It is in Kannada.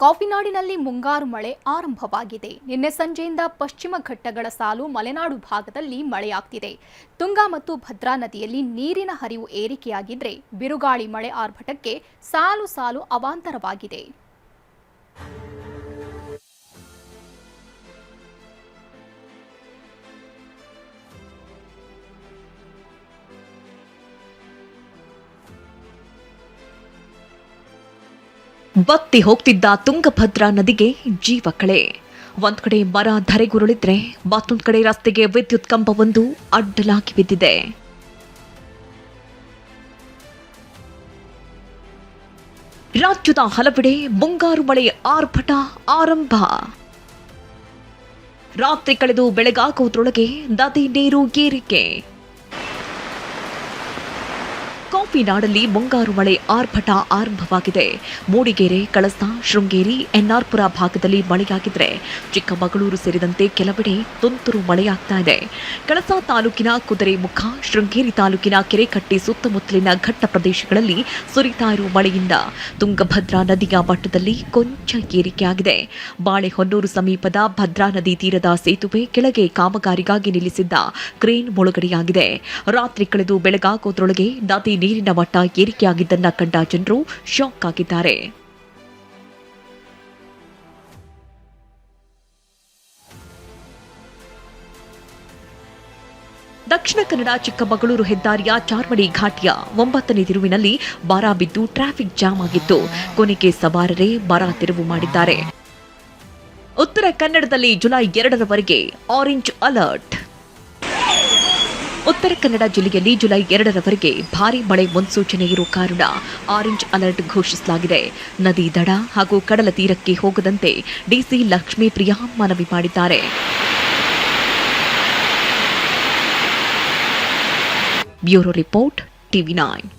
ಕಾಫಿನಾಡಿನಲ್ಲಿ ಮುಂಗಾರು ಮಳೆ ಆರಂಭವಾಗಿದೆ. ನಿನ್ನೆ ಸಂಜೆಯಿಂದ ಪಶ್ಚಿಮ ಘಟ್ಟಗಳ ಸಾಲು ಮಲೆನಾಡು ಭಾಗದಲ್ಲಿ ಮಳೆಯಾಗ್ತಿದೆ. ತುಂಗಾ ಮತ್ತು ಭದ್ರಾ ನದಿಯಲ್ಲಿ ನೀರಿನ ಹರಿವು ಏರಿಕೆಯಾಗಿದ್ರೆ ಬಿರುಗಾಳಿ ಮಳೆ ಆರ್ಭಟಕ್ಕೆ ಸಾಲು ಸಾಲು ಅವಾಂತರವಾಗಿದೆ. ಬತ್ತಿ ಹೋಗ್ತಿದ್ದ ತುಂಗಭದ್ರಾ ನದಿಗೆ ಜೀವ ಕಳೆ. ಒಂದ್ ಕಡೆ ಮರ ಧರೆಗುರುಳಿದ್ರೆ ಮತ್ತೊಂದ್ ಕಡೆ ರಸ್ತೆಗೆ ವಿದ್ಯುತ್ ಕಂಬವೊಂದು ಅಡ್ಡಲಾಗಿ ಬಿದ್ದಿದೆ. ರಾಜ್ಯದ ಹಲವೆಡೆ ಮುಂಗಾರು ಮಳೆ ಆರ್ಭಟ ಆರಂಭ. ರಾತ್ರಿ ಕಳೆದು ಬೆಳಗಾಗುವುದರೊಳಗೆ ನದಿ ನೀರು ಏರಿಕೆ. ಕಾಫಿನಾಡಲ್ಲಿ ಮುಂಗಾರು ಮಳೆ ಆರ್ಭಟ ಆರಂಭವಾಗಿದೆ. ಮೂಡಿಗೆರೆ, ಕಳಸ, ಶೃಂಗೇರಿ, ಎನ್ಆರ್ಪುರ ಭಾಗದಲ್ಲಿ ಮಳೆಯಾಗಿದ್ರೆ ಚಿಕ್ಕಮಗಳೂರು ಸೇರಿದಂತೆ ಕೆಲವೆಡೆ ತುಂತುರು ಮಳೆಯಾಗ್ತಾ ಇದೆ. ಕಳಸ ತಾಲೂಕಿನ ಕುದುರೆಮುಖ, ಶೃಂಗೇರಿ ತಾಲೂಕಿನ ಕೆರೆಕಟ್ಟೆ ಸುತ್ತಮುತ್ತಲಿನ ಘಟ್ಟ ಪ್ರದೇಶಗಳಲ್ಲಿ ಸುರಿತಾ ಇರುವ ಮಳೆಯಿಂದ ತುಂಗಭದ್ರಾ ನದಿಯ ಮಟ್ಟದಲ್ಲಿ ಕೊಂಚ ಏರಿಕೆಯಾಗಿದೆ. ಬಾಳೆಹೊನ್ನೂರು ಸಮೀಪದ ಭದ್ರಾ ನದಿ ತೀರದ ಸೇತುವೆ ಕೆಳಗೆ ಕಾಮಗಾರಿಗಾಗಿ ನಿಲ್ಲಿಸಿದ್ದ ಕ್ರೇನ್ ಮುಳುಗಡೆಯಾಗಿದೆ. ರಾತ್ರಿ ಕಳೆದು ಬೆಳಗಾಗೋದ್ರೊಳಗೆ ನದಿ ನೀರಿನ ಮಟ್ಟ ಏರಿಕೆಯಾಗಿದ್ದನ್ನ ಕಂಡ ಜನರು ಶಾಕ್ ಆಗಿದ್ದಾರೆ. ದಕ್ಷಿಣ ಕನ್ನಡ ಚಿಕ್ಕಮಗಳೂರು ಹೆದ್ದಾರಿಯ ಚಾರ್ಮಡಿ ಘಾಟಿಯ 9ನೇ ತಿರುವಿನಲ್ಲಿ ಮರ ಬಿದ್ದು ಟ್ರಾಫಿಕ್ ಜಾಮ್ ಆಗಿತ್ತು. ಕೊನೆಗೆ ಸವಾರರೇ ಮರ ತೆರವು ಮಾಡಿದ್ದಾರೆ. ಉತ್ತರ ಕನ್ನಡದಲ್ಲಿ July 2ರವರೆಗೆ orange alert. Uttara Kannada ಜಿಲ್ಲೆಯಲ್ಲಿ ಜುಲೈ 2ರವರೆಗೆ ಭಾರೀ ಮಳೆ ಮುನ್ಸೂಚನೆ ಇರುವ ಕಾರಣ ಆರೆಂಜ್ ಅಲರ್ಟ್ ಘೋಷಿಸಲಾಗಿದೆ. ನದಿ ದಡ ಹಾಗೂ ಕಡಲ ತೀರಕ್ಕೆ ಹೋಗದಂತೆ ಡಿಸಿ ಲಕ್ಷ್ಮೀಪ್ರಿಯಾ ಮನವಿ ಮಾಡಿದ್ದಾರೆ. Bureau report, TV9.